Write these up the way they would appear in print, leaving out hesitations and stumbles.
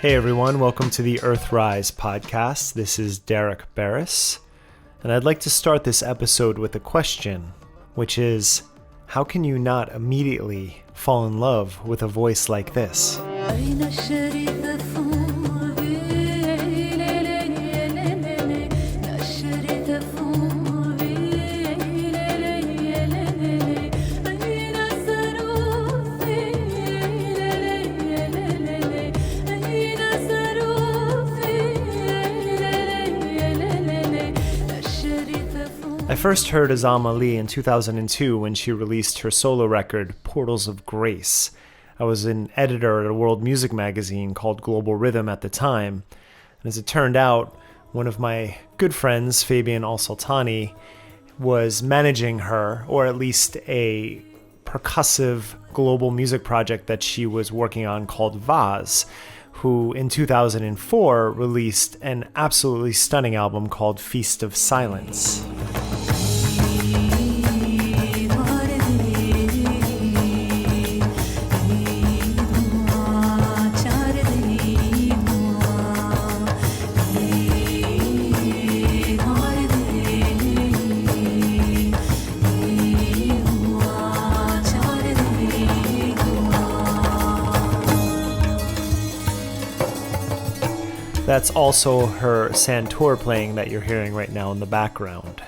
Hey everyone, welcome to the EarthRise podcast. This is Derek Barris, and I'd like to start this episode with a question, which is, how can you not immediately fall in love with a voice like this? I first heard Azam Ali in 2002 when she released her solo record, Portals of Grace. I was an editor at a world music magazine called Global Rhythm at the time, and as it turned out, one of my good friends, Fabian Al-Sultani, was managing her, or at least a percussive global music project that she was working on called Vaz, who in 2004 released an absolutely stunning album called Feast of Silence. That's also her santur playing that you're hearing right now in the background.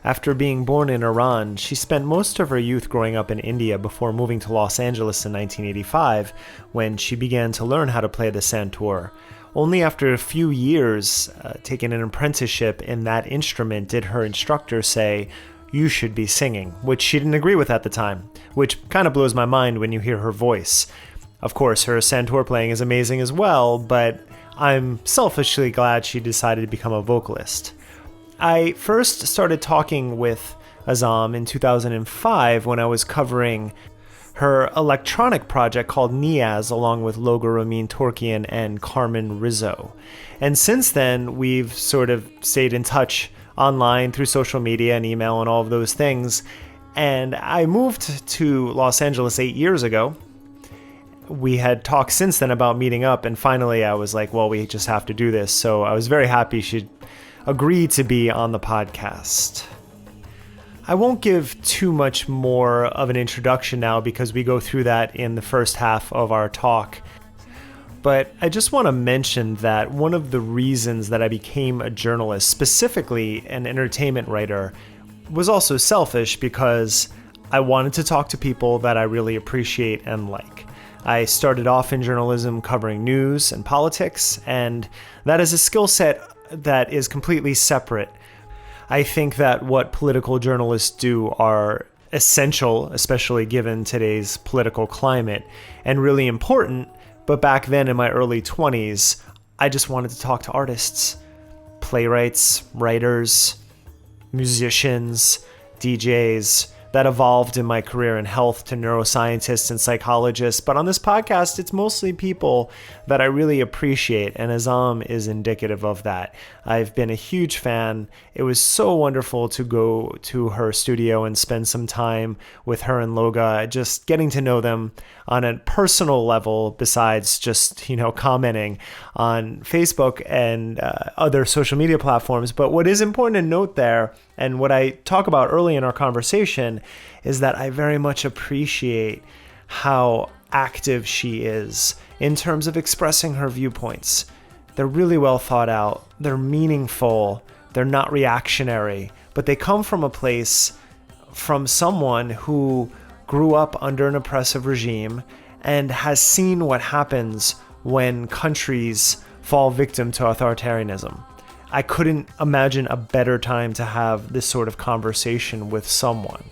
After being born in Iran, she spent most of her youth growing up in India before moving to Los Angeles in 1985, when she began to learn how to play the santur. Only after a few years taking an apprenticeship in that instrument did her instructor say, "You should be singing," which she didn't agree with at the time, which kind of blows my mind when you hear her voice. Of course, her santur playing is amazing as well, but I'm selfishly glad she decided to become a vocalist. I first started talking with Azam in 2005 when I was covering her electronic project called Niyaz along with Loga Ramin Torkian and Carmen Rizzo. And since then, we've sort of stayed in touch online through social media and email and all of those things. And I moved to Los Angeles 8 years ago. We had talked since then about meeting up, and finally I was like, well, we just have to do this. So I was very happy she agreed to be on the podcast. I won't give too much more of an introduction now because we go through that in the first half of our talk. But I just want to mention that one of the reasons that I became a journalist, specifically an entertainment writer, was also selfish because I wanted to talk to people that I really appreciate and like. I started off in journalism covering news and politics, and that is a skill set that is completely separate. I think that what political journalists do are essential, especially given today's political climate, and really important, but back then in my early 20s, I just wanted to talk to artists, playwrights, writers, musicians, DJs. That evolved in my career in health to neuroscientists and psychologists. But on this podcast, it's mostly people that I really appreciate, and Azam is indicative of that. I've been a huge fan. It was so wonderful to go to her studio and spend some time with her and Loga, just getting to know them on a personal level besides just, commenting on Facebook and other social media platforms. But what is important to note there, and what I talk about early in our conversation, is that I very much appreciate how active she is in terms of expressing her viewpoints. They're really well thought out, they're meaningful, they're not reactionary, but they come from a place from someone who grew up under an oppressive regime and has seen what happens when countries fall victim to authoritarianism. I couldn't imagine a better time to have this sort of conversation with someone.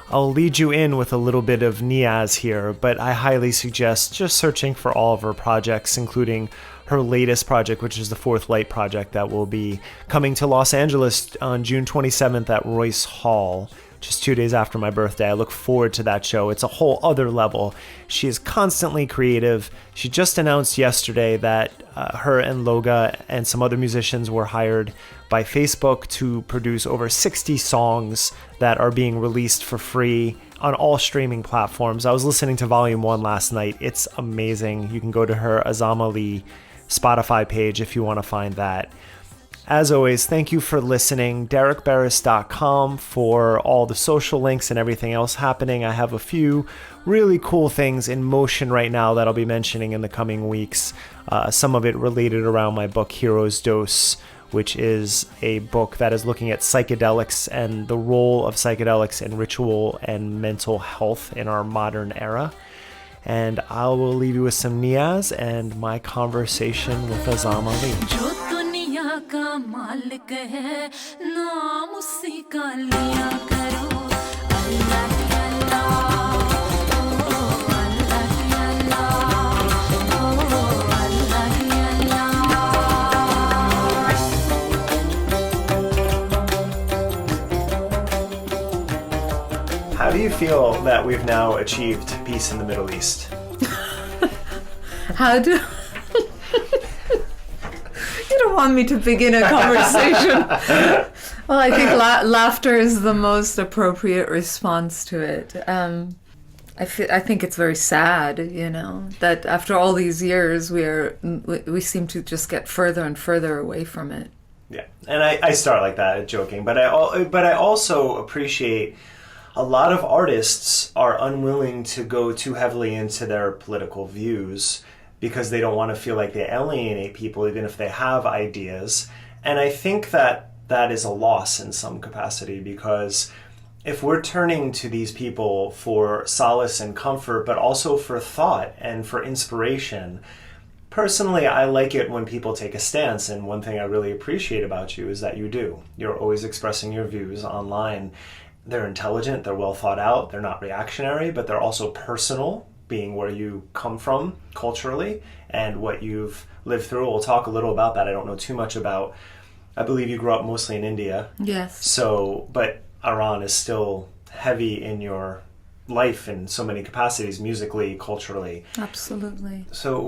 I'll lead you in with a little bit of Niyaz here, but I highly suggest just searching for all of her projects, including her latest project, which is the Fourth Light project that will be coming to Los Angeles on June 27th at Royce Hall. just 2 days after my birthday. I look forward to that show. It's a whole other level. She is constantly creative. She just announced yesterday that her and Loga and some other musicians were hired by Facebook to produce over 60 songs that are being released for free on all streaming platforms. I was listening to Volume 1 last night. It's amazing. You can go to her Azam Ali Spotify page if you want to find that. As always, thank you for listening. DerekBarris.com for all the social links and everything else happening. I have a few really cool things in motion right now that I'll be mentioning in the coming weeks. Some of it related around my book, Hero's Dose, which is a book that is looking at psychedelics and the role of psychedelics in ritual and mental health in our modern era. And I will leave you with some Niyaz and my conversation with Azam Ali. How do you feel that we've now achieved peace in the Middle East? How do... You don't want me to begin a conversation. Well, I think laughter is the most appropriate response to it. I think it's very sad, that after all these years, we seem to just get further and further away from it. Yeah, and I start like that, joking, but I also appreciate a lot of artists are unwilling to go too heavily into their political views because they don't want to feel like they alienate people even if they have ideas. And I think that is a loss in some capacity, because if we're turning to these people for solace and comfort, but also for thought and for inspiration, personally, I like it when people take a stance. And one thing I really appreciate about you is that you do. You're always expressing your views online. They're intelligent, they're well thought out, they're not reactionary, but they're also personal, being where you come from culturally and what you've lived through. We'll talk a little about that. I don't know too much about. I believe you grew up mostly in India. Yes. So, but Iran is still heavy in your life in so many capacities, musically, culturally. Absolutely. So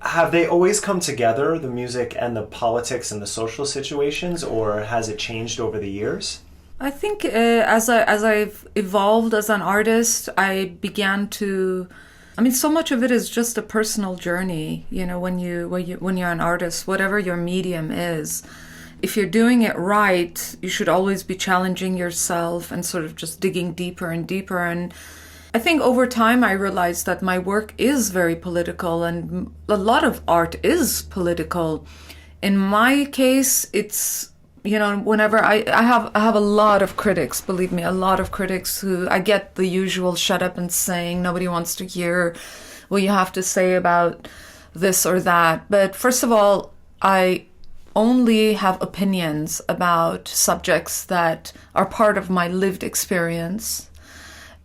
have they always come together, the music and the politics and the social situations, or has it changed over the years? I think as I've evolved as an artist, I began to. I mean, so much of it is just a personal journey. When you're an artist, whatever your medium is, if you're doing it right, you should always be challenging yourself and sort of just digging deeper and deeper. And I think over time, I realized that my work is very political, and a lot of art is political. In my case, it's. Whenever I have a lot of critics, believe me, a lot of critics who I get the usual shut up and saying, nobody wants to hear what you have to say about this or that. But first of all, I only have opinions about subjects that are part of my lived experience.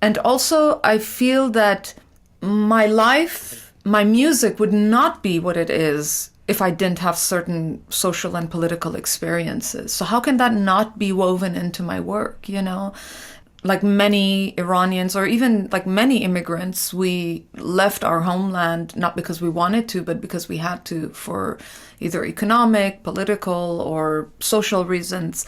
And also, I feel that my life, my music would not be what it is if I didn't have certain social and political experiences. So how can that not be woven into my work, Like many Iranians, or even like many immigrants, we left our homeland not because we wanted to, but because we had to, for either economic, political, or social reasons.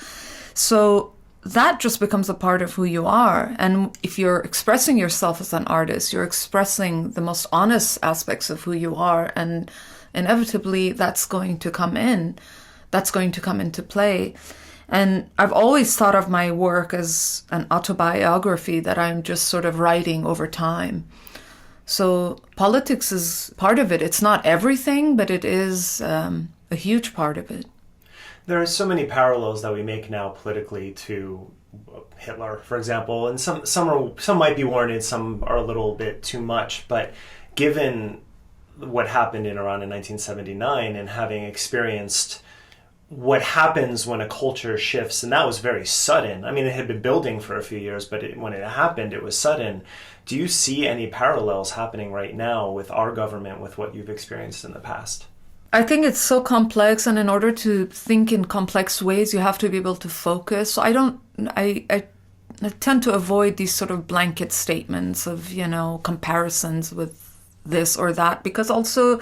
So that just becomes a part of who you are. And if you're expressing yourself as an artist, you're expressing the most honest aspects of who you are, and inevitably that's going to come into play. And I've always thought of my work as an autobiography that I'm just sort of writing over time. So politics is part of it. It's not everything, but it is a huge part of it. There are so many parallels that we make now politically to Hitler, for example, and some might be warranted, some are a little bit too much. But given what happened in Iran in 1979 and having experienced what happens when a culture shifts, and that was very sudden. I mean, it had been building for a few years, but when it happened, it was sudden. Do you see any parallels happening right now with our government, with what you've experienced in the past? I think it's so complex, and in order to think in complex ways, you have to be able to focus. So tend to avoid these sort of blanket statements of, comparisons with this or that, because also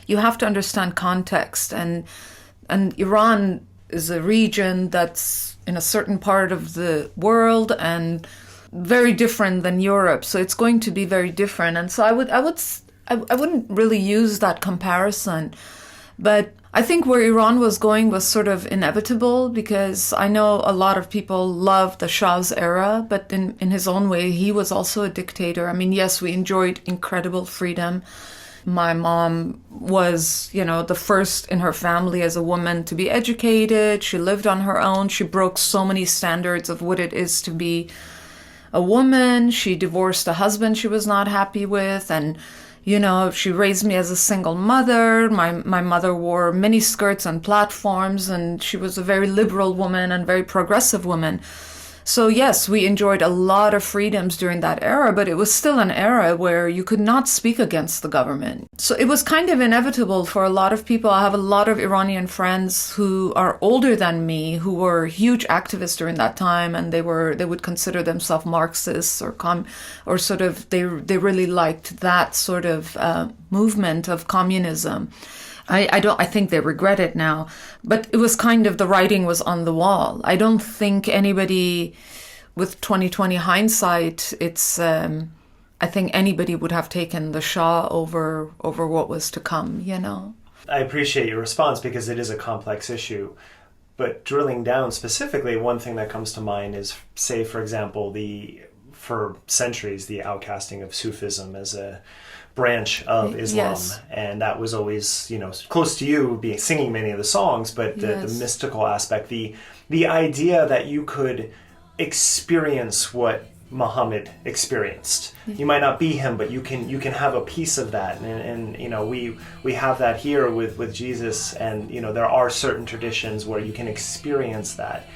you have to understand context. And Iran is a region that's in a certain part of the world and very different than Europe. So it's going to be very different. And so I wouldn't really use that comparison. But I think where Iran was going was sort of inevitable, because I know a lot of people love the Shah's era, but in his own way, he was also a dictator. I mean, yes, we enjoyed incredible freedom. My mom was, the first in her family as a woman to be educated. She lived on her own. She broke so many standards of what it is to be a woman. She divorced a husband she was not happy with, and she raised me as a single mother. My mother wore mini skirts and platforms, and she was a very liberal woman and very progressive woman. So yes, we enjoyed a lot of freedoms during that era, but it was still an era where you could not speak against the government. So it was kind of inevitable for a lot of people. I have a lot of Iranian friends who are older than me, who were huge activists during that time, and they would consider themselves Marxists or sort of they really liked that sort of movement of communism. I think they regret it now, but it was kind of, the writing was on the wall. I don't think anybody with 2020 hindsight, I think anybody would have taken the Shah over what was to come, I appreciate your response, because it is a complex issue. But drilling down specifically, one thing that comes to mind is, say, for example, for centuries, the outcasting of Sufism as a branch of Islam. Yes. And that was always, close to you, singing many of the songs, but the mystical aspect, the idea that you could experience what Muhammad experienced. You might not be him, but you can have a piece of that. And we have that here with Jesus, and there are certain traditions where you can experience that.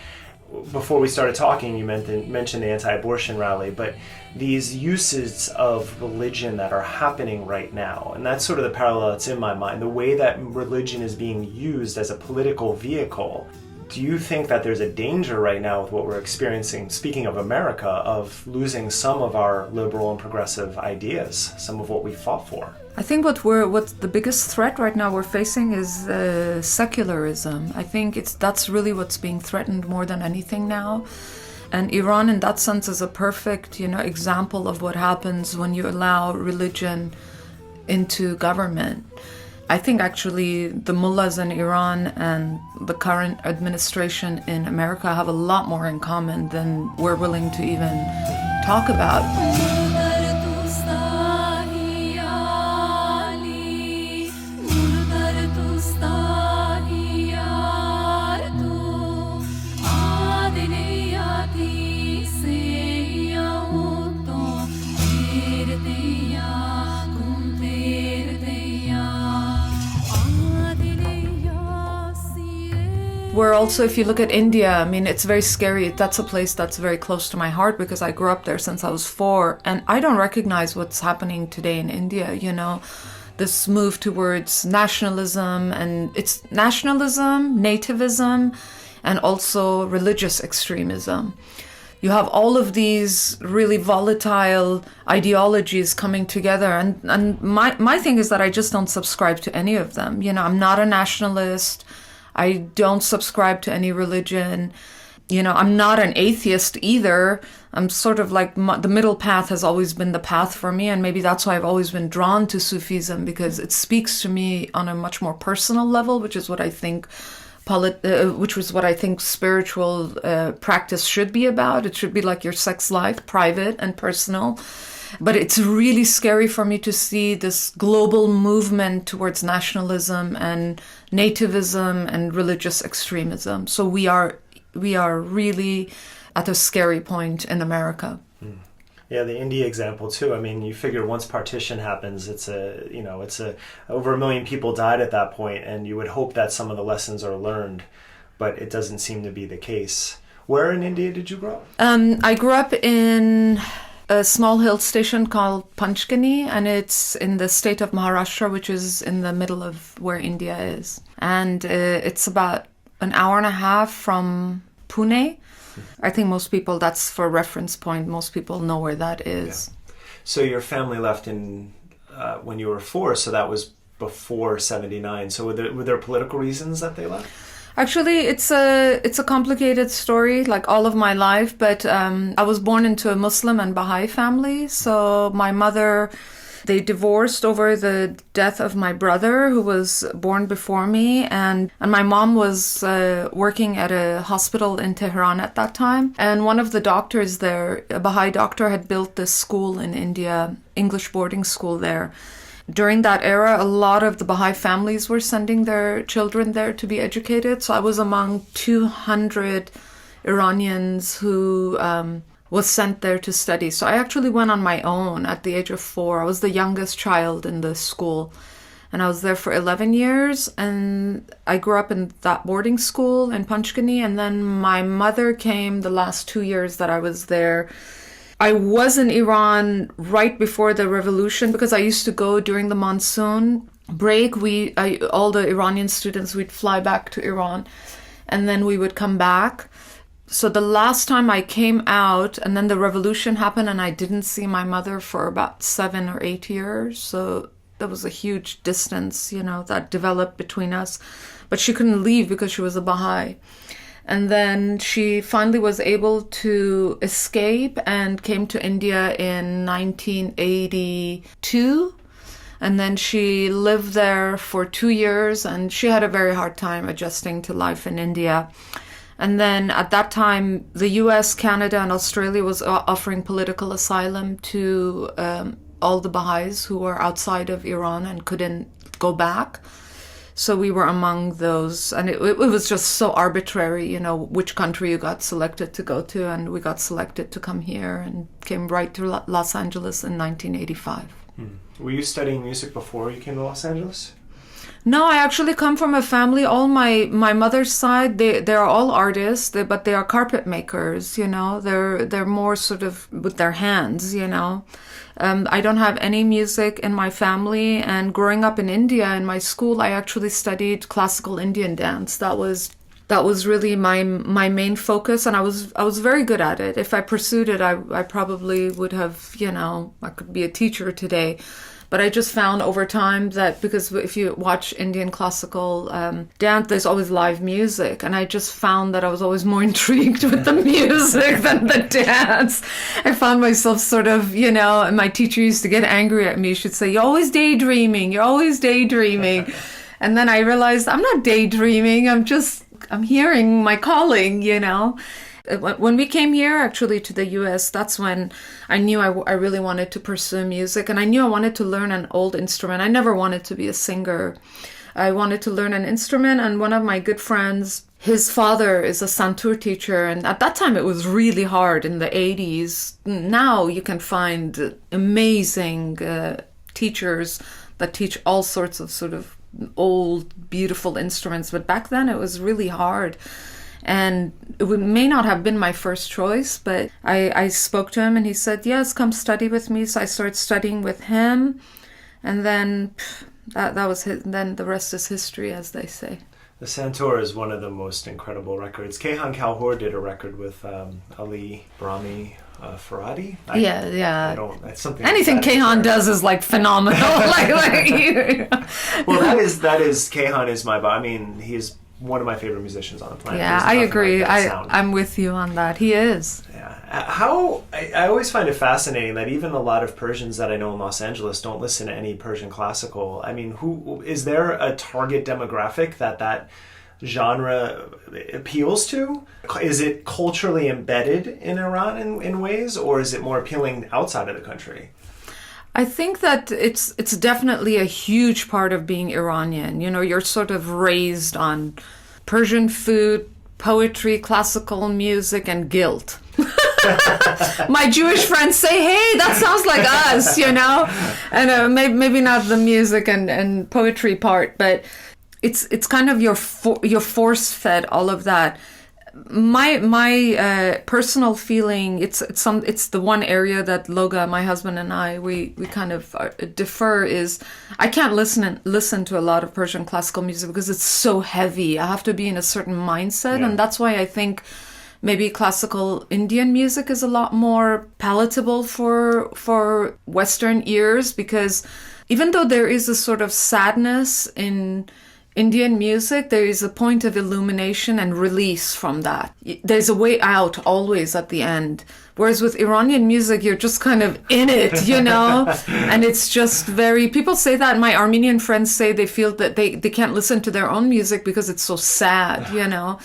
Before we started talking, you mentioned the anti-abortion rally, but these uses of religion that are happening right now, and that's sort of the parallel that's in my mind, the way that religion is being used as a political vehicle. Do you think that there's a danger right now with what we're experiencing, speaking of America, of losing some of our liberal and progressive ideas, some of what we fought for? I think what's the biggest threat right now we're facing is secularism. I think that's really what's being threatened more than anything now. And Iran, in that sense, is a perfect, example of what happens when you allow religion into government. I think actually the mullahs in Iran and the current administration in America have a lot more in common than we're willing to even talk about. Where also, if you look at India, I mean, it's very scary. That's a place that's very close to my heart because I grew up there since I was 4. And I don't recognize what's happening today in India, this move towards nationalism. And it's nationalism, nativism, and also religious extremism. You have all of these really volatile ideologies coming together. And my thing is that I just don't subscribe to any of them. I'm not a nationalist. I don't subscribe to any religion. I'm not an atheist either. I'm sort of like, the middle path has always been the path for me. And maybe that's why I've always been drawn to Sufism, because it speaks to me on a much more personal level, which is what I think spiritual practice should be about. It should be like your sex life, private and personal. But it's really scary for me to see this global movement towards nationalism and nativism and religious extremism. So we are really at a scary point in America. Yeah, the India example too. I mean, you figure once partition happens, it's over 1 million people died at that point, and you would hope that some of the lessons are learned, but it doesn't seem to be the case. Where in India did you grow up? I grew up in a small hill station called Panchgani, and it's in the state of Maharashtra, which is in the middle of where India is. And it's about an hour and a half from Pune. I think most people, that's for reference point, most people know where that is. Yeah. So your family left in when you were 4, so that was before 79. So were there political reasons that they left? Actually, it's a complicated story, like all of my life, but I was born into a Muslim and Baha'i family. So my mother, they divorced over the death of my brother, who was born before me, and my mom was working at a hospital in Tehran at that time. And one of the doctors there, a Baha'i doctor, had built this school in India, English boarding school there. During that era, a lot of the Baha'i families were sending their children there to be educated. So I was among 200 Iranians who was sent there to study. So I actually went on my own at the age of 4. I was the youngest child in the school. And I was there for 11 years. And I grew up in that boarding school in Panchgani. And then my mother came the last 2 years that I was there. I was in Iran right before the revolution because I used to go during the monsoon break. All the Iranian students, we'd fly back to Iran and then we would come back. So the last time I came out and then the revolution happened and I didn't see my mother for about 7 or 8 years. So there was a huge distance, that developed between us. But she couldn't leave because she was a Baha'i. And then she finally was able to escape and came to India in 1982. And then she lived there for 2 years and she had a very hard time adjusting to life in India. And then at that time, the US, Canada, and Australia was offering political asylum to all the Baha'is who were outside of Iran and couldn't go back. So we were among those, and it was just so arbitrary, which country you got selected to go to, and we got selected to come here and came right to Los Angeles in 1985. Were you studying music before you came to Los Angeles? No, I actually come from a family. All my mother's side, they're all artists, but they are carpet makers. They're more sort of with their hands. I don't have any music in my family. And growing up in India, in my school, I actually studied classical Indian dance. That was really my main focus, and I was very good at it. If I pursued it, I probably would have. I could be a teacher today. But I just found over time that because if you watch Indian classical dance, there's always live music. And I just found that I was always more intrigued with the music than the dance. I found myself sort of, and my teacher used to get angry at me. She'd say, you're always daydreaming. You're always daydreaming. And then I realized I'm not daydreaming. I'm hearing my calling, When we came here, actually, to the U.S., that's when I knew I really wanted to pursue music. And I knew I wanted to learn an old instrument. I never wanted to be a singer. I wanted to learn an instrument. And one of my good friends, his father is a santur teacher. And at that time, it was really hard in the 80s. Now you can find amazing teachers that teach all sorts of sort of old, beautiful instruments. But back then, it was really hard. And it may not have been my first choice, but I spoke to him and he said, yes, come study with me. So I started studying with him. And then that was his, then the rest is history, as they say. The Santur is one of the most incredible records. Kayhan Kalhor did a record with Ali Brahmi Farhadi. It's something. Anything Kayhan does is like phenomenal. Well, that is Kayhan is he's one of my favorite musicians on the planet. Yeah, I agree. I'm with you on that. He is. Yeah. I always find it fascinating that even a lot of Persians that I know in Los Angeles don't listen to any Persian classical. Who is there a target demographic that genre appeals to? Is it culturally embedded in Iran in ways, or is it more appealing outside of the country? I think that it's definitely a huge part of being Iranian. You're sort of raised on Persian food, poetry, classical music, and guilt. My Jewish friends say, hey, that sounds like us, And maybe not the music and poetry part, but it's kind of you're force-fed all of that. My personal feeling, it's the one area that Loga, my husband, and I we kind of differ is I can't listen to a lot of Persian classical music because it's so heavy. I have to be in a certain mindset, and that's why I think maybe classical Indian music is a lot more palatable for Western ears, because even though there is a sort of sadness in Indian music, there is a point of illumination and release from that. There's a way out always at the end. Whereas with Iranian music, you're just kind of in it, you know? And it's just very... People say that. My Armenian friends say they feel that they can't listen to their own music because it's so sad, you know?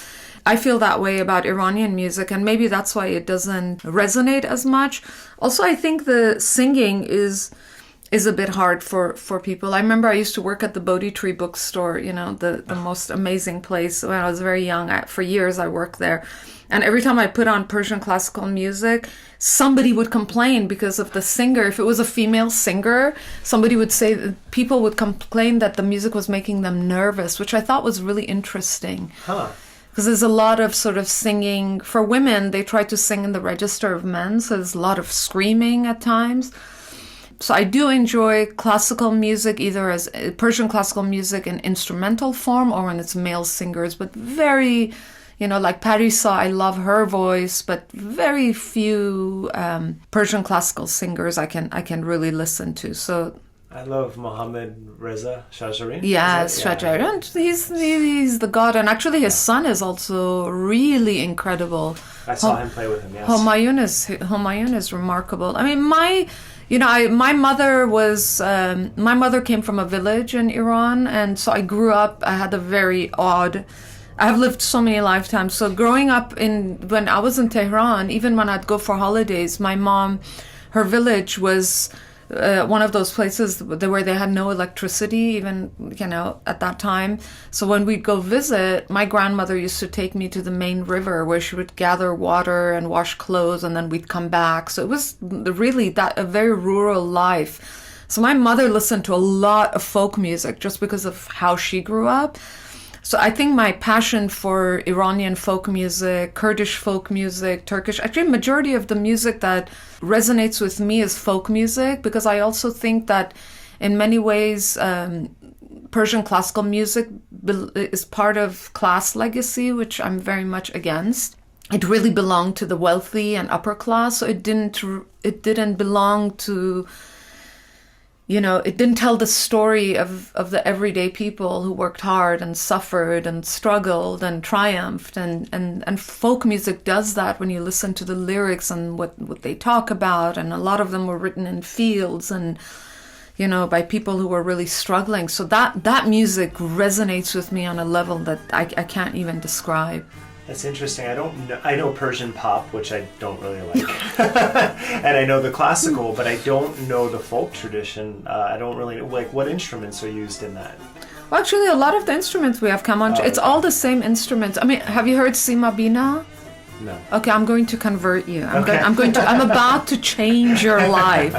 I feel that way about Iranian music, and maybe that's why it doesn't resonate as much. Also, I think the singing is a bit hard for people. I remember I used to work at the Bodhi Tree bookstore, you know, the most amazing place when I was very young. For years I worked there. And every time I put on Persian classical music, somebody would complain because of the singer. If it was a female singer, somebody would say, people would complain that the music was making them nervous, which I thought was really interesting. Because there's a lot of sort of singing. For women, they try to sing in the register of men, so there's a lot of screaming at times. So I do enjoy classical music, either as Persian classical music in instrumental form or when it's male singers, but very, you know, like Parisa, I love her voice, but very few Persian classical singers I can really listen to. So I love Mohammad Reza Shahjarin. Yes, Shahjarin. He's the god, and actually his son is also really incredible. I saw him play with him. Yes. Humayun is remarkable. I mean, my mother came from a village in Iran, and so I grew up. I had a very odd. I have lived so many lifetimes. So growing up when I was in Tehran, even when I'd go for holidays, my mom, her village was one of those places where they had no electricity, even, you know, at that time. So when we'd go visit, my grandmother used to take me to the main river where she would gather water and wash clothes, and then we'd come back. So it was really a very rural life. So my mother listened to a lot of folk music just because of how she grew up. So I think my passion for Iranian folk music, Kurdish folk music, Turkish, actually majority of the music that resonates with me is folk music, because I also think that in many ways Persian classical music is part of class legacy, which I'm very much against. It really belonged to the wealthy and upper class, so it didn't belong to... You know, it didn't tell the story of the everyday people who worked hard and suffered and struggled and triumphed. And folk music does that when you listen to the lyrics and what they talk about. And a lot of them were written in fields and, you know, by people who were really struggling. So that music resonates with me on a level that I can't even describe. That's interesting. I know Persian pop, which I don't really like. And I know the classical, but I don't know the folk tradition. I don't really like what instruments are used in that. Well, actually, a lot of the instruments we have come on. It's all the same instruments. I mean, have you heard Sima Bina? No. Okay, I'm going to convert you. I'm about to change your life.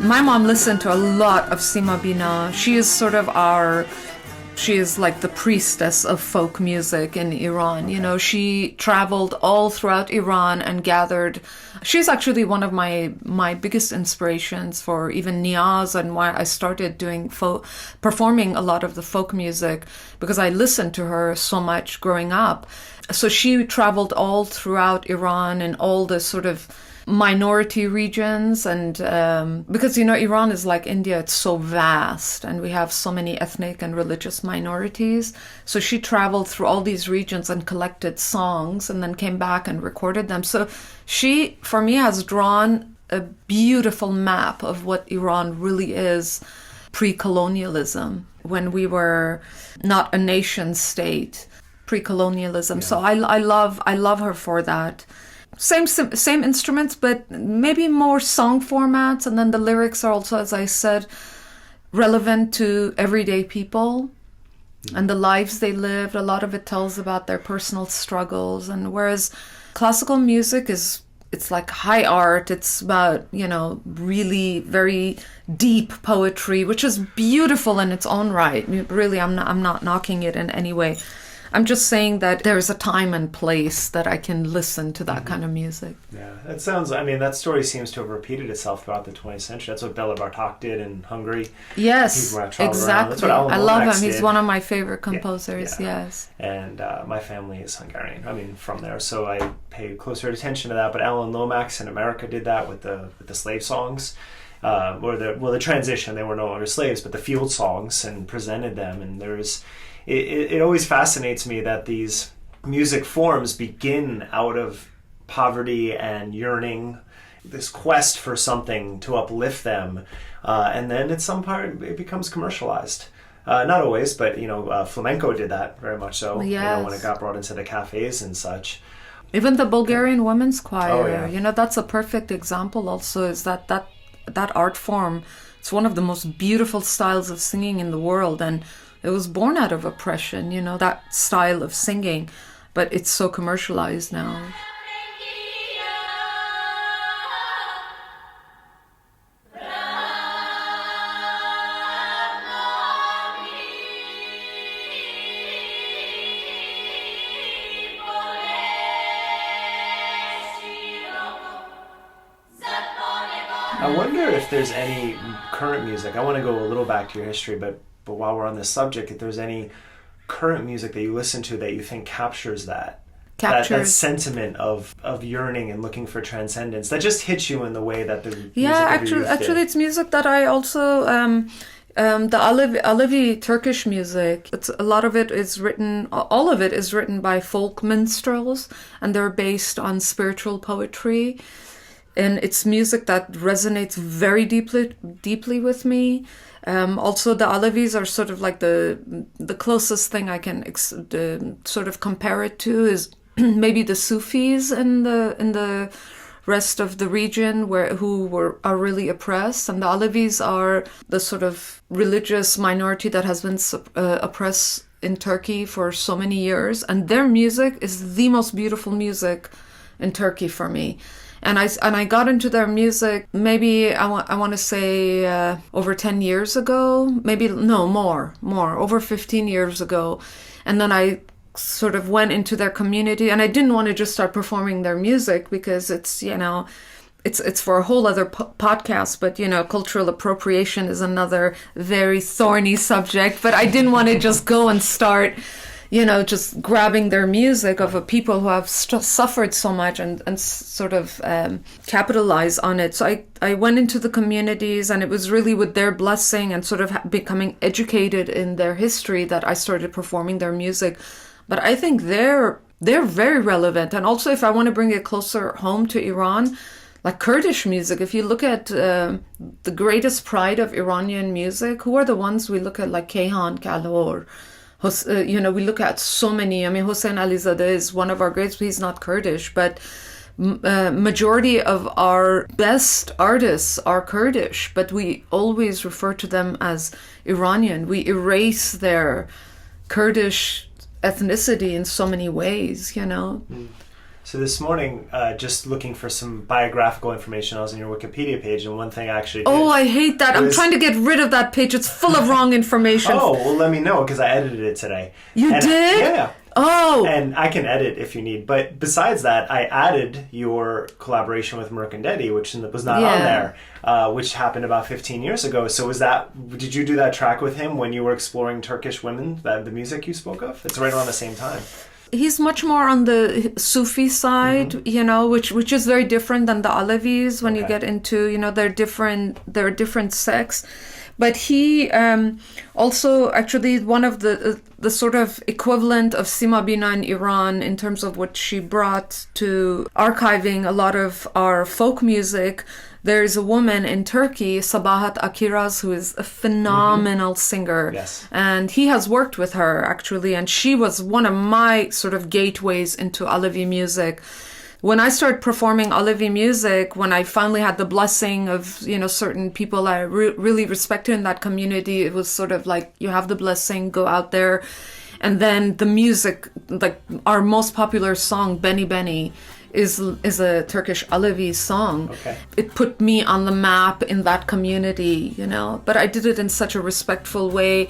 My mom listened to a lot of Sima Bina. She is like the priestess of folk music in Iran. You know, she traveled all throughout Iran and gathered. She's actually one of my biggest inspirations for even Niyaz, and why I started doing performing a lot of the folk music, because I listened to her so much growing up. So she traveled all throughout Iran and all the sort of minority regions, and because, you know, Iran is like India, it's so vast and we have so many ethnic and religious minorities. So she traveled through all these regions and collected songs and then came back and recorded them. So she, for me, has drawn a beautiful map of what Iran really is pre-colonialism, when we were not a nation state, pre-colonialism. Yeah. So I love her for that. Same instruments, but maybe more song formats, and then the lyrics are also, as I said, relevant to everyday people and the lives they lived. A lot of it tells about their personal struggles, and whereas classical music is it's like high art. It's about, really very deep poetry, which is beautiful in its own right. Really, I'm not knocking it in any way. I'm just saying that there's a time and place that I can listen to that kind of music. Yeah, that story seems to have repeated itself throughout the 20th century. That's what Bela Bartok did in Hungary. Yes, exactly. I love him. He's one of my favorite composers, yes. And my family is Hungarian, from there, so I pay closer attention to that. But Alan Lomax in America did that with the slave songs. Or the transition. They were no longer slaves, but the field songs, and presented them. And it always fascinates me that these music forms begin out of poverty and yearning, this quest for something to uplift them, and then at some part it becomes commercialized. Not always, but flamenco did that very much so. Yes. When it got brought into the cafes and such. Even the Bulgarian women's choir. Oh, yeah. That's a perfect example. Also, is that art form. It's one of the most beautiful styles of singing in the world, and it was born out of oppression, that style of singing, but it's so commercialized now. I wonder if there's any current music. I want to go a little back to your history, but while we're on this subject, if there's any current music that you listen to that you think captures that sentiment of yearning and looking for transcendence, that just hits you in the way that the actually it's music that I also the Alevi Turkish music. All of it is written by folk minstrels, and they're based on spiritual poetry. And it's music that resonates very deeply with me. Also, the Alevis are sort of like the closest thing I can sort of compare it to is maybe the Sufis in the rest of the region who are really oppressed, and the Alevis are the sort of religious minority that has been oppressed in Turkey for so many years, and their music is the most beautiful music in Turkey for me. And I got into their music maybe I want to say over 10 years ago, more over 15 years ago, and then I sort of went into their community, and I didn't want to just start performing their music because it's it's for a whole other podcast, but cultural appropriation is another very thorny subject. But I didn't want to just go and start just grabbing their music of a people who have suffered so much and sort of capitalize on it. So I went into the communities, and it was really with their blessing and sort of becoming educated in their history that I started performing their music. But I think they're very relevant. And also, if I want to bring it closer home to Iran, like Kurdish music, if you look at the greatest pride of Iranian music, who are the ones we look at, like Kayhan, Kalhor, we look at so many. I mean, Hossein Alizadeh is one of our greats, but he's not Kurdish. But majority of our best artists are Kurdish, but we always refer to them as Iranian. We erase their Kurdish ethnicity in so many ways, So this morning, just looking for some biographical information, I was on your Wikipedia page, and one thing I actually did... Oh, I hate that. I'm trying to get rid of that page. It's full of wrong information. Oh, well, let me know, because I edited it today. You did? Yeah. Oh. And I can edit if you need. But besides that, I added your collaboration with Mercandetti, which was not on there, which happened about 15 years ago. So did you do that track with him when you were exploring Turkish women, the music you spoke of? It's right around the same time. He's much more on the Sufi side, which is very different than the Alevis when you get into, they're different sects. But he also actually one of the sort of equivalent of Sima Bina in Iran in terms of what she brought to archiving a lot of our folk music. There's a woman in Turkey, Sabahat Akiraz, who is a phenomenal singer. Yes. And he has worked with her, actually, and she was one of my sort of gateways into Alevi music. When I started performing Alevi music, when I finally had the blessing of, certain people I really respected in that community, it was sort of like, you have the blessing, go out there. And then the music, like our most popular song, Benny Benny, is a Turkish Alevi song. Okay. It put me on the map in that community, you know. But I did it in such a respectful way.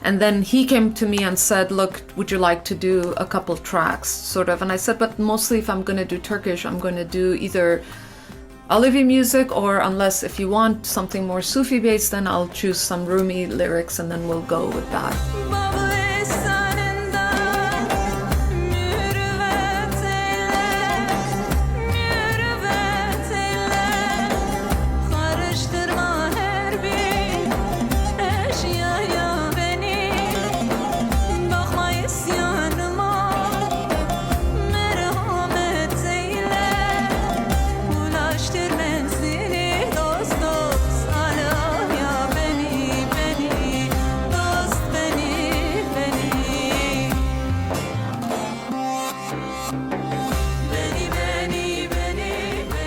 And then he came to me and said, look, would you like to do a couple tracks, sort of? And I said, but mostly if I'm going to do Turkish, I'm going to do either Alevi music, or unless if you want something more Sufi based, then I'll choose some Rumi lyrics and then we'll go with that.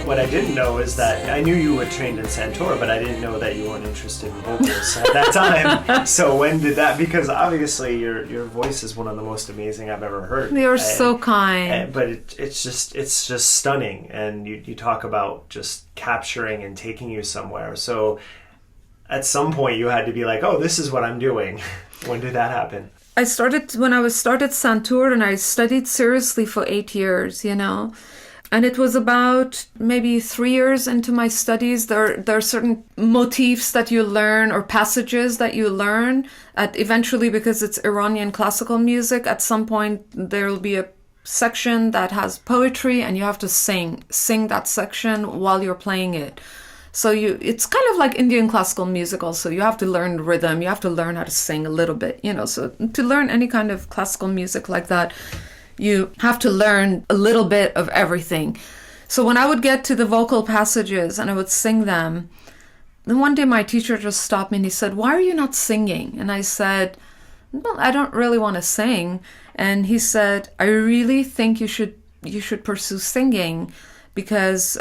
What I didn't know is that I knew you were trained in santur, but I didn't know that you weren't interested in vocals at that time. So when did that? Because obviously your voice is one of the most amazing I've ever heard. You're so kind. But it's just stunning, and you talk about just capturing and taking you somewhere. So at some point you had to be like, oh, this is what I'm doing. When did that happen? I started santur, and I studied seriously for 8 years, you know. And it was about maybe 3 years into my studies. There are certain motifs that you learn, or passages that you learn. Eventually, because it's Iranian classical music, at some point there will be a section that has poetry, and you have to sing that section while you're playing it. So it's kind of like Indian classical music also. You have to learn rhythm. You have to learn how to sing a little bit, you know. So to learn any kind of classical music like that, you have to learn a little bit of everything. So when I would get to the vocal passages and I would sing them, then one day my teacher just stopped me and he said, "Why are you not singing?" And I said, "Well, I don't really want to sing." And he said, "I really think you should pursue singing, because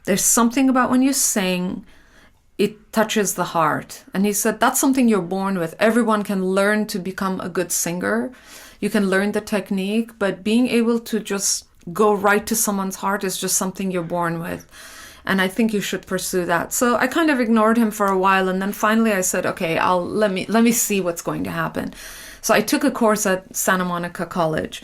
there's something about when you sing, it touches the heart." And he said, "That's something you're born with. Everyone can learn to become a good singer. You can learn the technique, but being able to just go right to someone's heart is just something you're born with. And I think you should pursue that." So I kind of ignored him for a while, and then finally I said, "Okay, let me see what's going to happen." So I took a course at Santa Monica College.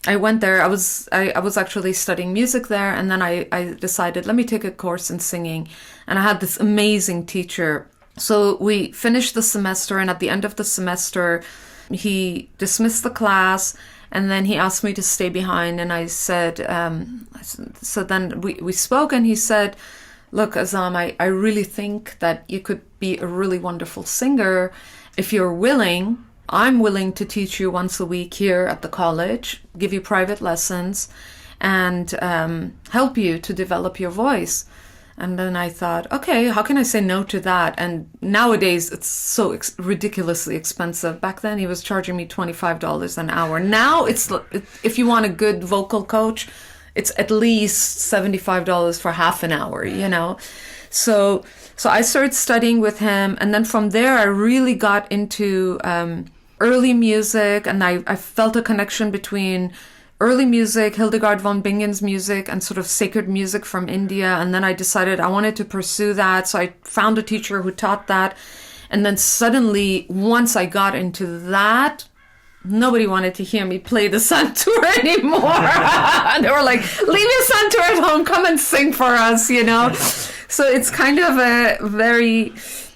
I went there. I was actually studying music there, and then I decided, let me take a course in singing. And I had this amazing teacher. So we finished the semester, and at the end of the semester, he dismissed the class, and then he asked me to stay behind. And I said, so then we spoke, and he said, "Look, Azam, I really think that you could be a really wonderful singer. If you're willing, I'm willing to teach you once a week here at the college, give you private lessons, and help you to develop your voice." And then I thought, okay, how can I say no to that? And nowadays it's so ridiculously expensive. Back then he was charging me $25 an hour. Now if you want a good vocal coach, it's at least $75 for half an hour, you know? So I started studying with him. And then from there, I really got into early music. And I felt a connection between early music, Hildegard von Bingen's music, and sort of sacred music from India. And then I decided I wanted to pursue that. So I found a teacher who taught that. And then suddenly, once I got into that, nobody wanted to hear me play the santur anymore. They were like, "Leave your santur at home, come and sing for us," you know? So it's kind of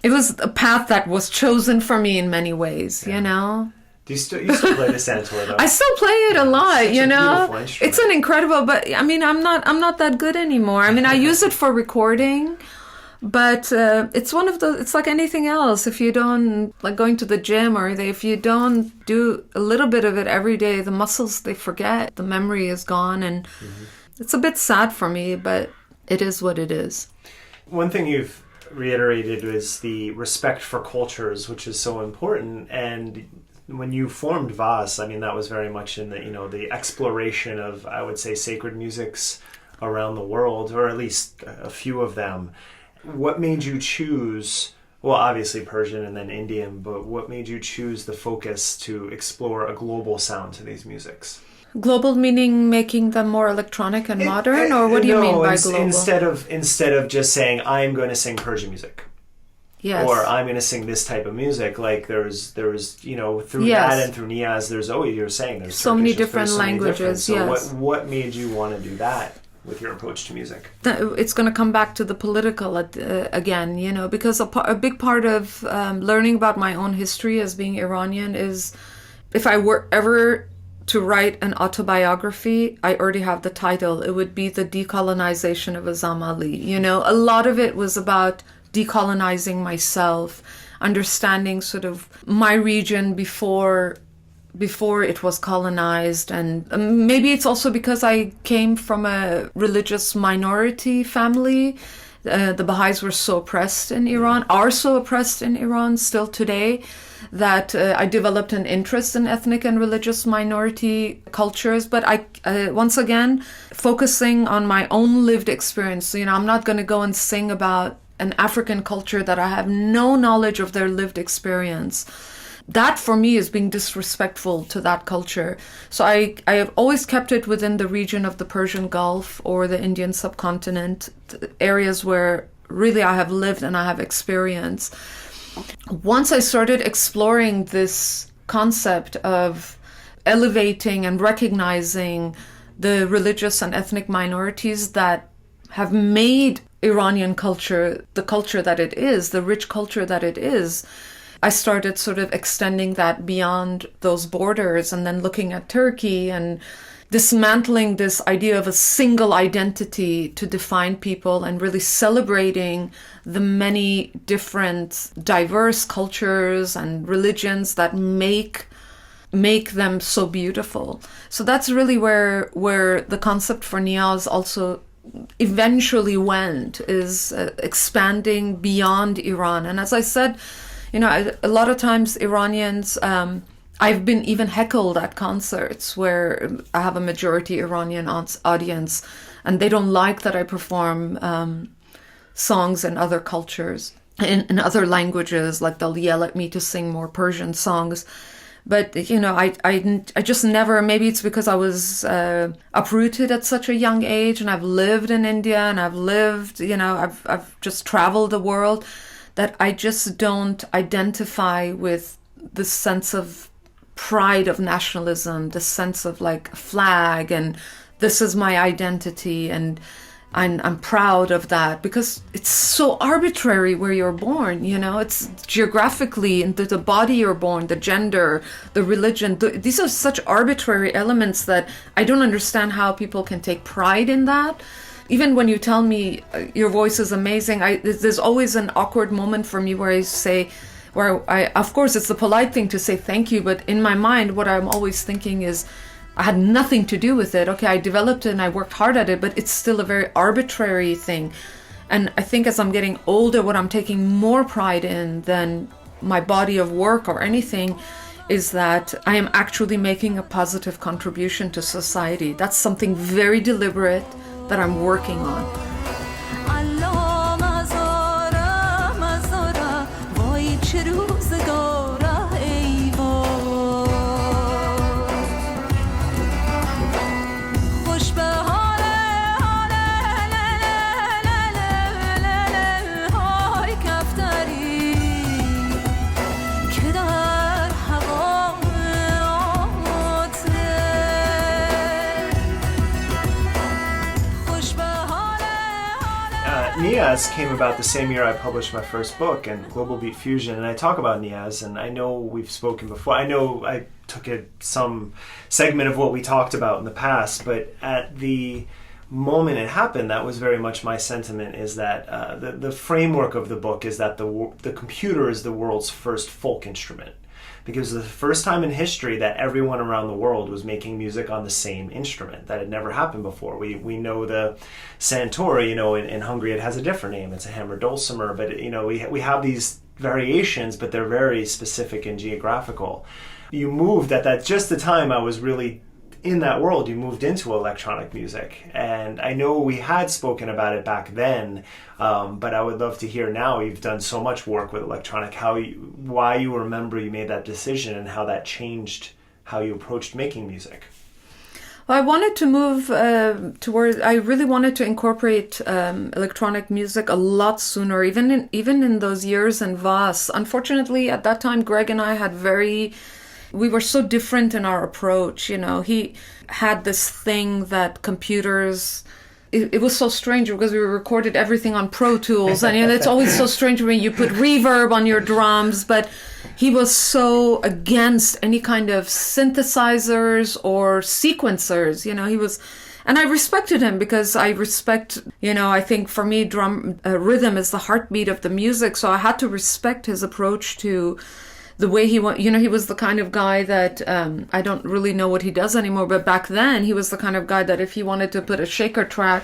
it was a path that was chosen for me in many ways, you know? You still play the santur though? I still play it a lot, you know. It's It's an incredible, but I mean, I'm not that good anymore. I mean, I use it for recording, but it's like anything else. If you don't, like going to the gym, or if you don't do a little bit of it every day, the muscles, they forget, the memory is gone, and it's a bit sad for me, but it is what it is. One thing you've reiterated is the respect for cultures, which is so important. And when you formed VAS, I mean, that was very much in the exploration of, I would say, sacred musics around the world, or at least a few of them. What made you choose, well, obviously Persian and then Indian, but what made you choose the focus to explore a global sound to these musics? Global meaning making them more electronic and modern, or what do you mean by global? Instead of just saying I'm going to sing Persian music. Yes. Or I'm going to sing this type of music. Like there's through Yes. that and through Niyaz, there's always, you're saying there's so many Turkish, different there's so many languages. different. So Yes. what made you want to do that with your approach to music? It's going to come back to the political again, because a big part of learning about my own history as being Iranian is, if I were ever to write an autobiography, I already have the title. It would be The Decolonization of Azam Ali. A lot of it was about decolonizing myself, understanding sort of my region before it was colonized. And maybe it's also because I came from a religious minority family. The Baha'is were so oppressed in Iran, are so oppressed in Iran still today, that I developed an interest in ethnic and religious minority cultures. But I once again, focusing on my own lived experience. I'm not going to go and sing about an African culture that I have no knowledge of their lived experience. That for me is being disrespectful to that culture. So I have always kept it within the region of the Persian Gulf or the Indian subcontinent, areas where really I have lived and I have experience. Once I started exploring this concept of elevating and recognizing the religious and ethnic minorities that have made Iranian culture the culture that it is, the rich culture that it is, I started sort of extending that beyond those borders, and then looking at Turkey and dismantling this idea of a single identity to define people, and really celebrating the many different diverse cultures and religions that make them so beautiful. So that's really where the concept for Niyaz also eventually went, is expanding beyond Iran. And as I said, a lot of times Iranians, I've been even heckled at concerts where I have a majority Iranian audience, and they don't like that I perform songs in other cultures, in other languages. Like they'll yell at me to sing more Persian songs. But, I just never, maybe it's because I was uprooted at such a young age, and I've lived in India, and I've lived, I've just traveled the world, that I just don't identify with the sense of pride of nationalism, the sense of like flag, and this is my identity, and I'm proud of that, because it's so arbitrary where you're born. It's geographically into the body you're born, the gender, the religion. These are such arbitrary elements that I don't understand how people can take pride in that. Even when you tell me your voice is amazing, there's always an awkward moment for me where of course it's the polite thing to say thank you, but in my mind what I'm always thinking is, I had nothing to do with it. Okay, I developed it and I worked hard at it, but it's still a very arbitrary thing. And I think as I'm getting older, what I'm taking more pride in than my body of work or anything is that I am actually making a positive contribution to society. That's something very deliberate that I'm working on. Niyaz came about the same year I published my first book, and Global Beat Fusion, and I talk about Niyaz, and I know we've spoken before. I know I took some segment of what we talked about in the past, but at the moment it happened, that was very much my sentiment, is that the framework of the book is that the computer is the world's first folk instrument. Because it was the first time in history that everyone around the world was making music on the same instrument. That had never happened before. We know the santur, in Hungary it has a different name. It's a hammer dulcimer, but we have these variations, but they're very specific and geographical. You moved at just the time I was really in that world, you moved into electronic music. And I know we had spoken about it back then, but I would love to hear now. You've done so much work with electronic, why you remember you made that decision and how that changed how you approached making music. I wanted to move toward. I really wanted to incorporate electronic music a lot sooner, even in those years in Voss. Unfortunately, at that time, Greg and I had we were so different in our approach. You know, he had this thing that computers. It was so strange because we recorded everything on Pro Tools, and it's always so strange when you put reverb on your drums, but he was so against any kind of synthesizers or sequencers, he was, and I respected him because I think for me, rhythm is the heartbeat of the music, so I had to respect his approach to the way he was the kind of guy that, I don't really know what he does anymore, but back then he was the kind of guy that if he wanted to put a shaker track,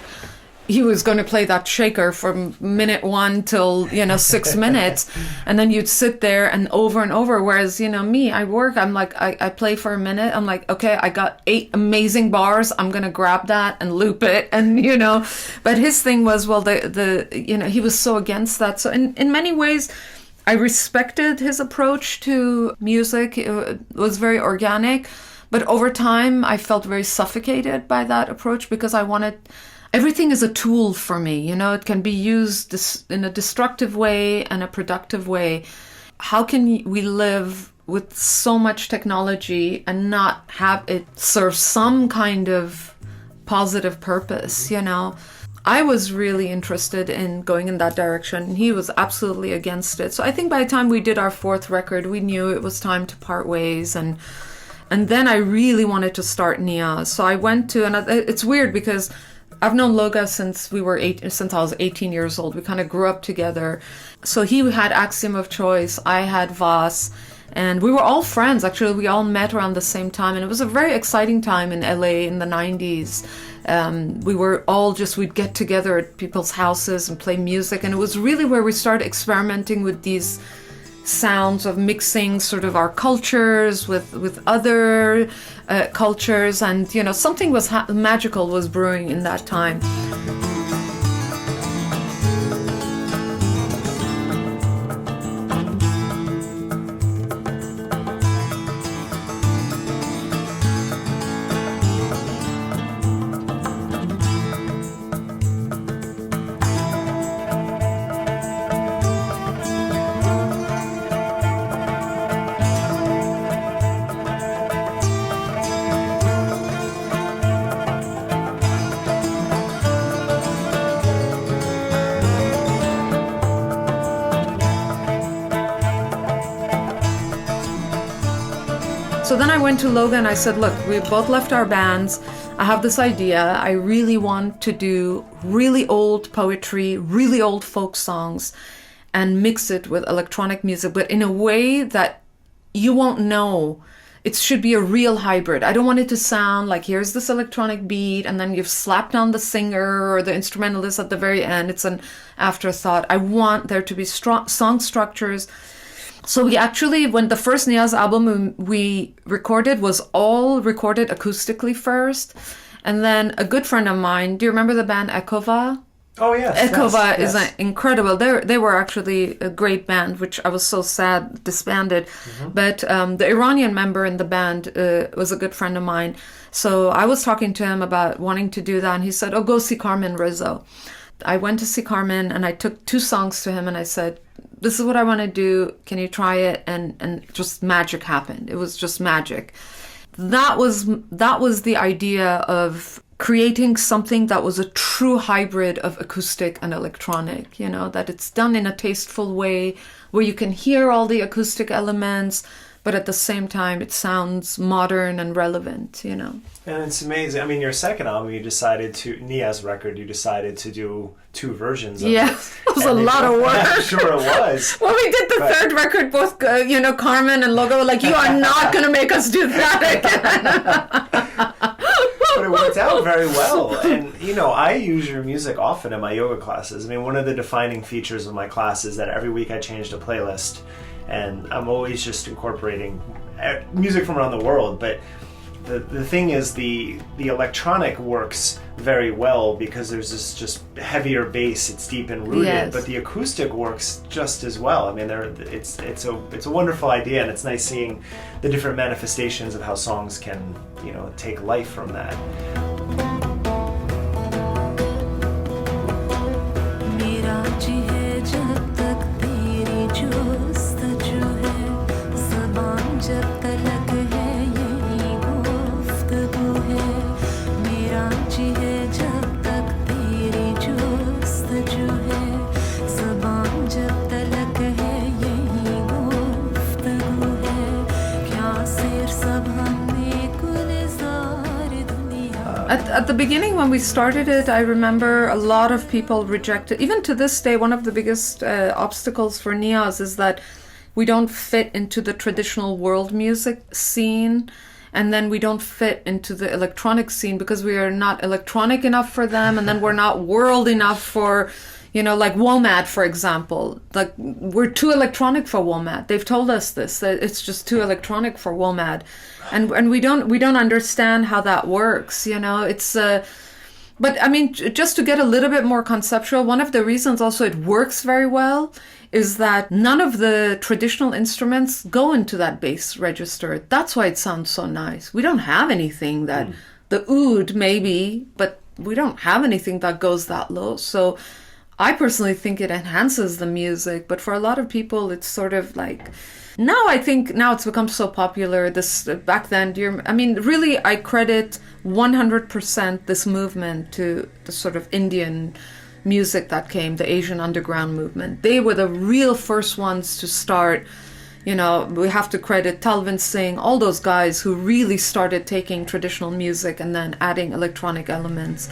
he was going to play that shaker from minute 1 till, 6 minutes. And then you'd sit there and over. Whereas, me, I'm like, I play for a minute. I'm like, okay, I got 8 amazing bars. I'm going to grab that and loop it. And, but his thing was, well, he was so against that. So in many ways, I respected his approach to music. It was very organic, but over time I felt very suffocated by that approach because everything is a tool for me. It can be used in a destructive way and a productive way. How can we live with so much technology and not have it serve some kind of positive purpose, I was really interested in going in that direction. He was absolutely against it. So I think by the time we did our 4th record, we knew it was time to part ways. And then I really wanted to start Niyaz. So I went to, and it's weird because I've known Loga since I was 18 years old. We kind of grew up together. So he had Axiom of Choice. I had Voss. And we were all friends. Actually, we all met around the same time. And it was a very exciting time in LA in the 90s. We were all we'd get together at people's houses and play music. And it was really where we started experimenting with these sounds of mixing sort of our cultures with other cultures. And, something was magical was brewing in that time. So then I went to Logan and I said, look, we both left our bands. I have this idea. I really want to do really old poetry, really old folk songs, and mix it with electronic music, but in a way that you won't know. It should be a real hybrid. I don't want it to sound like here's this electronic beat and then you've slapped on the singer or the instrumentalist at the very end. It's an afterthought. I want there to be strong song structures. So we actually, when the first Niyaz album we recorded was all recorded acoustically first. And then a good friend of mine, do you remember the band Ekova? Oh, yes. Ekova is incredible. They were actually a great band, which I was so sad disbanded. Mm-hmm. But the Iranian member in the band was a good friend of mine. So I was talking to him about wanting to do that. And he said, oh, go see Carmen Rizzo. I went to see Carmen and I took 2 songs to him and I said, this is what I want to do. Can you try it? And just magic happened. It was just magic. That was the idea of creating something that was a true hybrid of acoustic and electronic, that it's done in a tasteful way where you can hear all the acoustic elements, but at the same time it sounds modern and relevant, And it's amazing. I mean, your second album, Niyaz record, you decided to do 2 versions of it. Yeah, it was a lot of work. I'm sure it was. Well, we did the 3rd record, both, Carmen and Logo, like, you are not going to make us do that again. But it worked out very well. And, I use your music often in my yoga classes. I mean, one of the defining features of my class is that every week I changed a playlist. And I'm always just incorporating music from around the world. But The thing is, the electronic works very well because there's this just heavier bass. It's deep and rooted, Yes. but the acoustic works just as well. I mean, it's a wonderful idea, and it's nice seeing the different manifestations of how songs can, you know, take life from that. At the beginning, when we started it, I remember a lot of people rejected. Even to this day, one of the biggest obstacles for Niyaz is that we don't fit into the traditional world music scene, and then we don't fit into the electronic scene because we are not electronic enough for them, and then we're not world enough for, you know, like WOMAD, for example. Like, we're too electronic for WOMAD. They've told us this, that it's just too electronic for WOMAD. And we don't understand how that works, you know. It's but I mean, just to get a little bit more conceptual, one of the reasons also it works very well is that none of the traditional instruments go into that bass register. That's why it sounds so nice. We don't have anything that the oud maybe, but we don't have anything that goes that low. So I personally think it enhances the music, but for a lot of people, it's sort of like, now I think now it's become so popular. This back then, I mean, really, I credit 100% this movement to the sort of Indian music that came, the Asian underground movement. They were the real first ones to start. You know, we have to credit Talvin Singh, all those guys who really started taking traditional music and then adding electronic elements.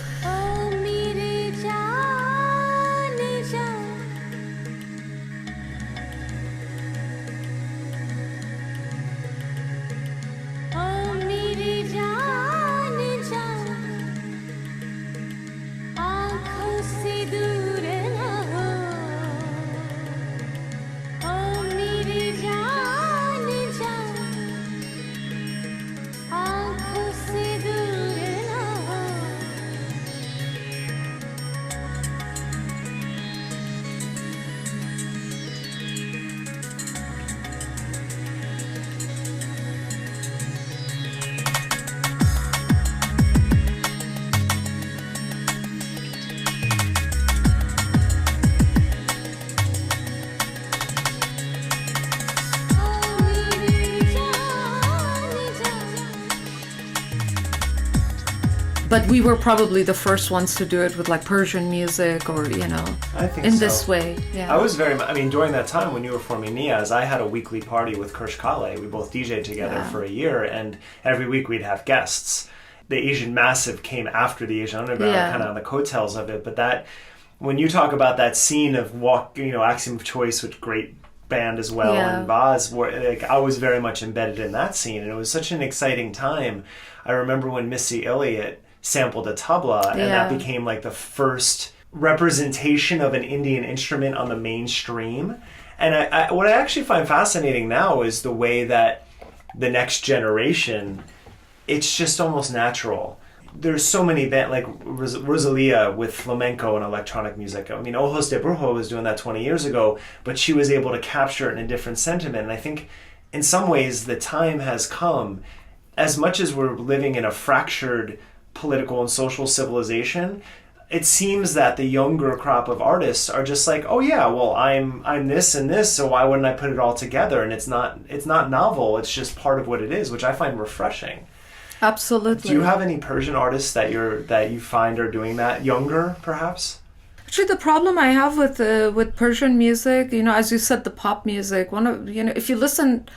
But we were probably the first ones to do it with like Persian music or, you know, I think in so. this way. Yeah. I was I mean, during that time when you were forming Niyaz, I had a weekly party with Kirsch Kale. We both DJ'd together for a year, and every week we'd have guests. The Asian Massive came after the Asian Underground, kind of on the coattails of it. But that, when you talk about that scene of Axiom of Choice, which great band as well, and Vaz, like, I was very much embedded in that scene, and it was such an exciting time. I remember when Missy Elliott sampled a tabla, and that became like the first representation of an Indian instrument on the mainstream. And what I actually find fascinating now is the way that the next generation, it's just almost natural. There's so many bands like Rosalia with flamenco and electronic music. I mean, Ojos de Brujo was doing that 20 years ago, but she was able to capture it in a different sentiment. And I think in some ways the time has come, as much as we're living in a fractured political and social civilization, it seems that the younger crop of artists are just like, oh yeah, well, I'm this and this, so why wouldn't I put it all together? And it's not novel, it's just part of what it is, which I find refreshing. Absolutely. Do you have any Persian artists that you find are doing that, younger perhaps? Actually, the problem I have with Persian music, you know, as you said, the pop music, if you listen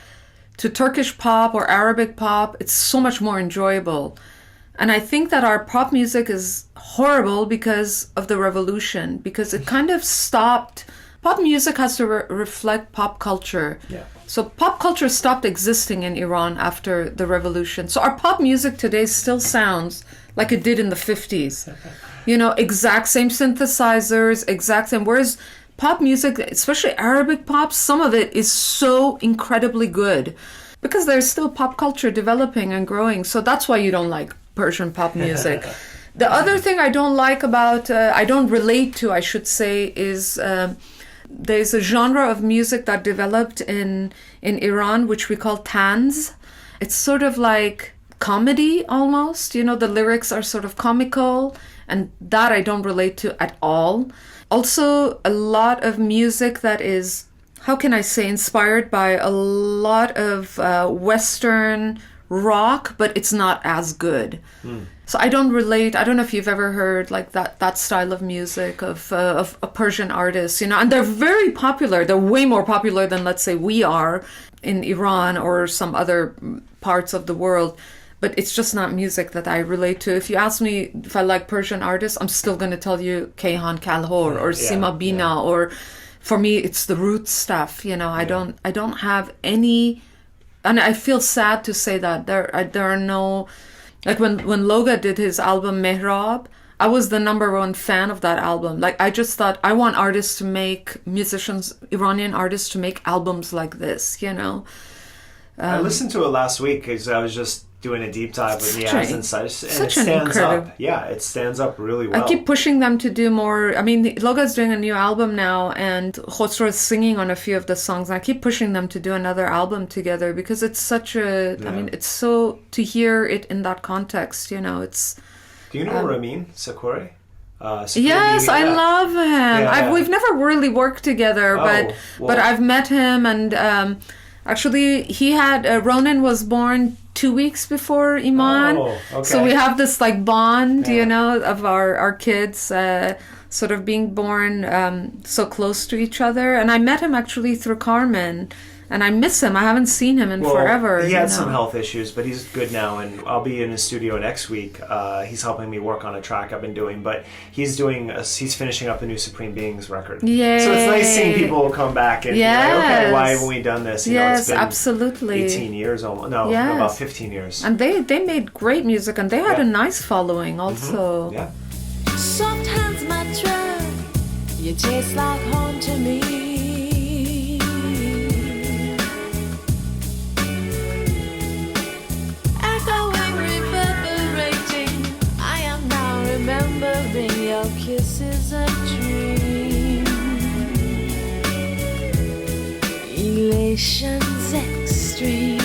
to Turkish pop or Arabic pop, it's so much more enjoyable. And I think that our pop music is horrible because of the revolution, because it kind of stopped. Pop music has to reflect pop culture. Yeah. So pop culture stopped existing in Iran after the revolution. So our pop music today still sounds like it did in the 50s. You know, exact same synthesizers, exact same. Whereas pop music, especially Arabic pop, some of it is so incredibly good. because there's still pop culture developing and growing. So that's why you don't like Persian pop music. The other thing I don't like about, I don't relate to, I should say, is there's a genre of music that developed in Iran, which we call tanz. It's sort of like comedy almost, you know, the lyrics are sort of comical, and that I don't relate to at all. Also, a lot of music that is, how can I say, inspired by a lot of Western rock, but it's not as good. So I don't relate. I don't know if you've ever heard like that style of music of a Persian artist, you know, and they're very popular. They're way more popular than, let's say, we are in Iran or some other parts of the world. But it's just not music that I relate to. If you ask me if I like Persian artists, I'm still going to tell you Kayhan Kalhor or Sima Bina, or for me, it's the roots stuff. You know, I don't have any, and I feel sad to say that there are no, like when Loga did his album Mehrab, I was the #1 fan of that album. Like, I just thought, I want artists to make, musicians, Iranian artists to make albums like this, you know. I listened to it last week because I was just doing a deep dive with Niyaz and such, and it stands incredible. up. Yeah, it stands up really well. I keep pushing them to do more. I mean, Loga's doing a new album now, and Khosrow is singing on a few of the songs. And I keep pushing them to do another album together because it's such a, I mean, it's so, to hear it in that context, you know, it's... Do you know Ramin Sakori? Yes, I love him. We've never really worked together, but I've met him, and actually he had, Ronan was born 2 weeks before Iman. Oh, okay. So we have this like bond, you know, of our kids sort of being born so close to each other. And I met him actually through Carmen. And I miss him. I haven't seen him in forever. He had some health issues, but he's good now, and I'll be in his studio next week. He's helping me work on a track I've been doing, but he's finishing up the new Supreme Beings record. Yay. So it's nice seeing people come back and be like, okay, why haven't we done this? You know, it's been absolutely. 18 years almost. No, about 15 years. And they made great music, and they had a nice following also. Yeah. Soft hands, my trunk. You taste like home to me. Remembering your kisses a dream, elations extreme.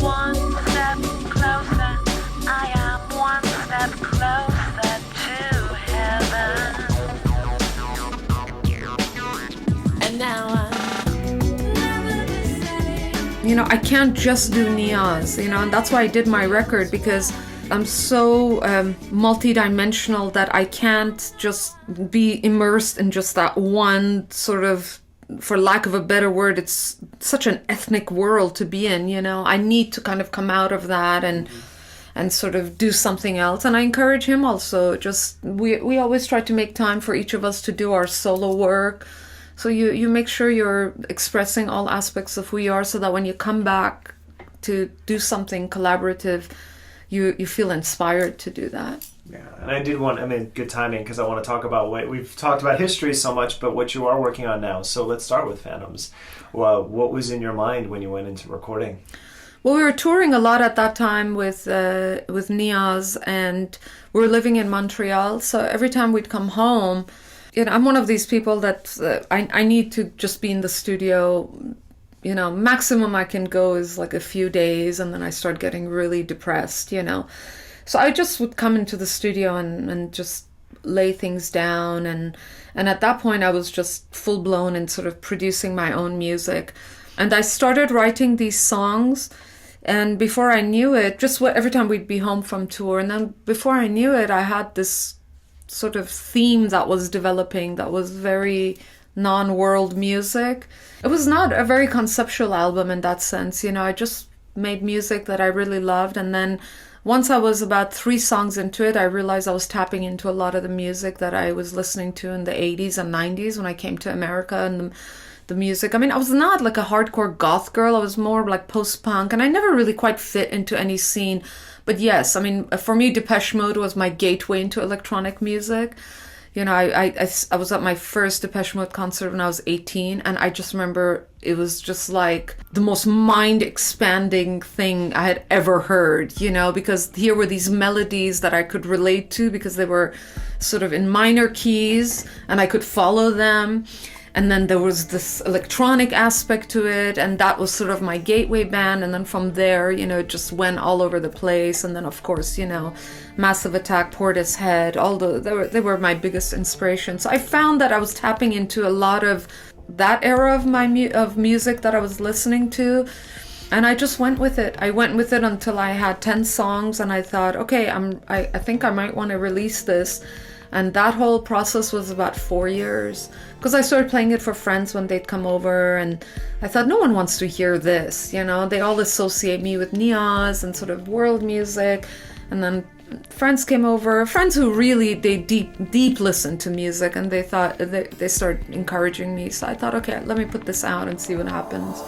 One step closer, I am one step closer to heaven. And now I'm you know, I can't just do Niyaz, you know, and that's why I did my record, because I'm so multi-dimensional that I can't just be immersed in just that one sort of, for lack of a better word, it's such an ethnic world to be in, you know. I need to kind of come out of that and sort of do something else. And I encourage him also, just, we always try to make time for each of us to do our solo work. So you make sure you're expressing all aspects of who you are, so that when you come back to do something collaborative, you feel inspired to do that. Yeah, and I did want, good timing, because I want to talk about we've talked about history so much, but what you are working on now. So let's start with Phantoms. Well, what was in your mind when you went into recording? Well, we were touring a lot at that time with Niyaz, and we were living in Montreal. So every time we'd come home, you know, I'm one of these people that I need to just be in the studio. You know, maximum I can go is like a few days, and then I start getting really depressed, you know. So I just would come into the studio and just lay things down. And at that point, I was just full blown in sort of producing my own music. And I started writing these songs. And before I knew it, just every time we'd be home from tour, and then before I knew it, I had this sort of theme that was developing that was very non-world music. It was not a very conceptual album in that sense, you know. I just made music that I really loved, and then once I was about 3 songs into it, I realized I was tapping into a lot of the music that I was listening to in the 80s and 90s when I came to America. And the music, I mean, I was not like a hardcore goth girl, I was more like post-punk, and I never really quite fit into any scene. But yes, I mean, for me, Depeche Mode was my gateway into electronic music. You know, I was at my first Depeche Mode concert when I was 18, and I just remember it was just like the most mind-expanding thing I had ever heard, you know, because here were these melodies that I could relate to because they were sort of in minor keys and I could follow them. And then there was this electronic aspect to it, and that was sort of my gateway band. And then from there, you know, it just went all over the place. And then, of course, you know, Massive Attack, Portishead, they were my biggest inspiration. So I found that I was tapping into a lot of that era of music that I was listening to. And I just went with it. I went with it until I had 10 songs, and I thought, okay, I think I might want to release this. And that whole process was about 4 years, because I started playing it for friends when they'd come over, and I thought, no one wants to hear this, you know. They all associate me with Niyaz and sort of world music. And then friends came over, friends who really, they deep listen to music, and they thought, they started encouraging me. So I thought, okay, let me put this out and see what happens.